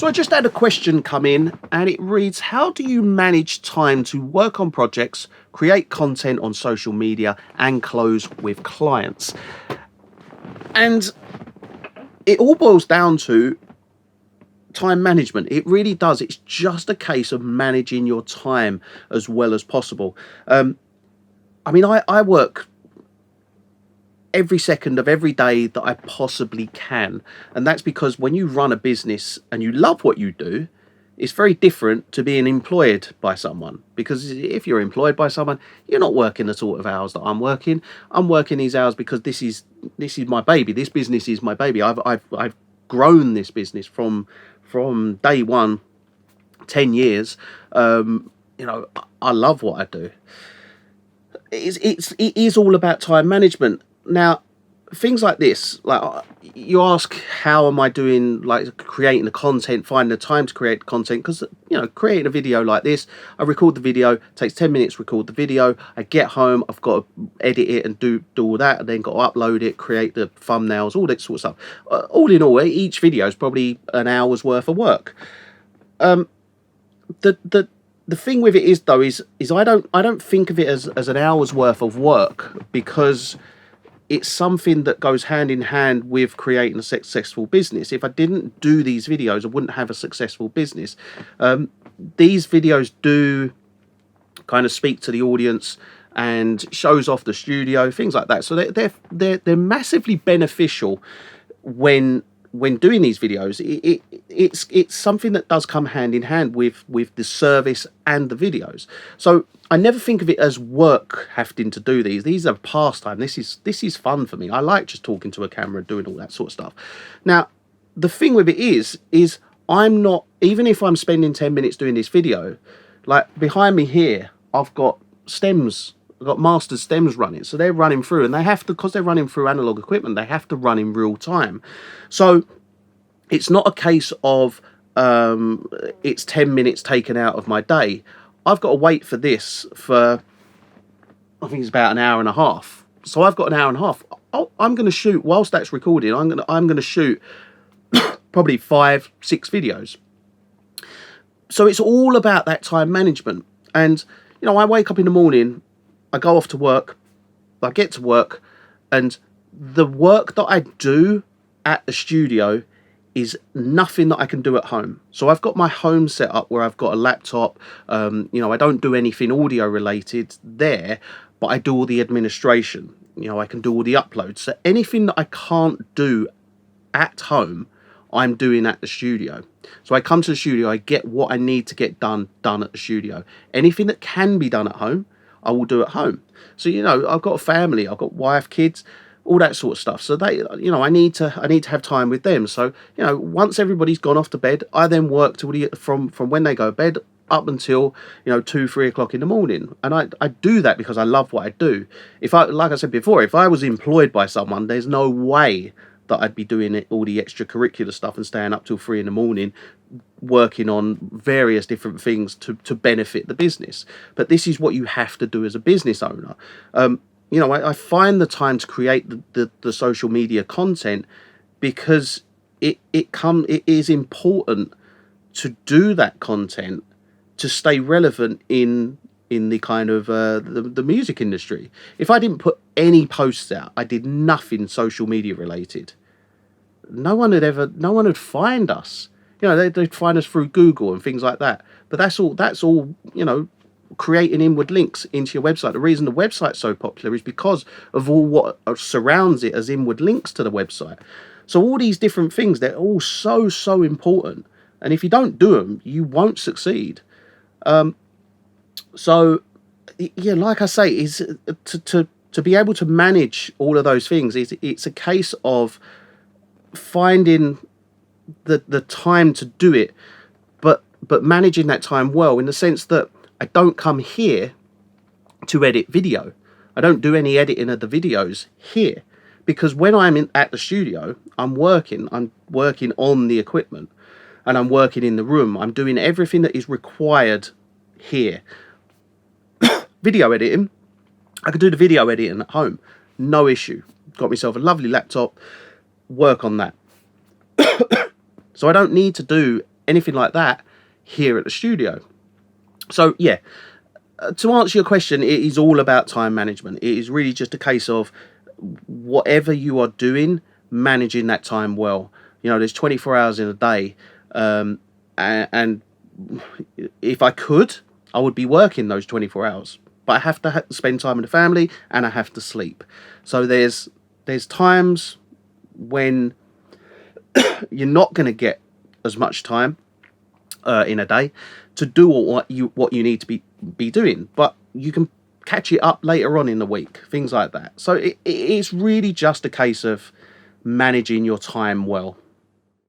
So I just had a question come in, and it reads, how do you manage time to work on projects, create content on social media, and close with clients? And it all boils down to time management. It really does. It's just a case of managing your time as well as possible. I work every second of every day that I possibly can. And that's because when you run a business and you love what you do, it's very different to being employed by someone. Because if you're employed by someone, you're not working the sort of hours that I'm working. I'm working these hours because this is my baby. This business is my baby. I've grown this business from day one, 10 years. I love what I do. It is all about time management. Now, things like this, like you ask, how am I doing, like creating the content, finding the time to create content? Because, creating a video like this, I record the video, it takes 10 minutes to record the video. I get home, I've got to edit it and do all that, and then got to upload it, create the thumbnails, all that sort of stuff. All in all, each video is probably an hour's worth of work. The thing with it is I don't think of it as an hour's worth of work, because it's something that goes hand in hand with creating a successful business. If I didn't do these videos, I wouldn't have a successful business. These videos do kind of speak to the audience and shows off the studio, things like that. So they're massively beneficial when doing these videos. It's something that does come hand in hand with the service and the videos. So I never think of it as work, having to do these. These are pastime. This is fun for me. I like just talking to a camera and doing all that sort of stuff. Now, the thing with it is I'm not, even if I'm spending 10 minutes doing this video, like behind me here, I've got stems. I've got master stems running, so they're running through, and they have to, because they're running through analog equipment, they have to run in real time. So it's not a case of it's 10 minutes taken out of my day. I've got to wait for this for, I think it's about an hour and a half. So I've got an hour and a half. I'm going to shoot, whilst that's recording, I'm going to shoot probably 5-6 videos. So it's all about that time management. And I wake up in the morning, I go off to work, I get to work, and the work that I do at the studio is nothing that I can do at home. So I've got my home set up where I've got a laptop. I don't do anything audio related there, but I do all the administration. I can do all the uploads. So anything that I can't do at home, I'm doing at the studio. So I come to the studio, I get what I need to get done at the studio. Anything that can be done at home, I will do at home. So I've got a family, I've got wife, kids, all that sort of stuff. So they, I need to have time with them. So once everybody's gone off to bed, I then work from when they go to bed up until 2-3 o'clock in the morning. And I do that because I love what I do. Like I said before, if I was employed by someone, there's no way that I'd be doing all the extracurricular stuff and staying up till 3 in the morning working on various different things to benefit the business. But this is what you have to do as a business owner. I find the time to create the social media content because it is important to do that content to stay relevant in the kind of the music industry. If I didn't put any posts out, I did nothing social media related, no one would find us. They'd find us through Google and things like that. But that's all creating inward links into your website. The reason the website's so popular is because of all what surrounds it as inward links to the website. So all these different things, they're all so important. And if you don't do them, you won't succeed. So yeah, like I say, is to be able to manage all of those things, it's a case of finding the time to do it, but managing that time well, in the sense that I don't come here to edit video. I don't do any editing of the videos here, because when I'm at the studio, I'm working on the equipment, and I'm working in the room. I'm doing everything that is required here. Video editing, I could do the video editing at home, no issue. Got myself a lovely laptop, work on that. So I don't need to do anything like that here at the studio. So yeah, to answer your question, it is all about time management. It is really just a case of whatever you are doing, managing that time well. You know, there's 24 hours in a day, and if I could, I would be working those 24 hours. But I have to spend time with the family, and I have to sleep. So there's times when you're not going to get as much time in a day to do what you need to be doing, but you can catch it up later on in the week, things like that. So it's really just a case of managing your time well.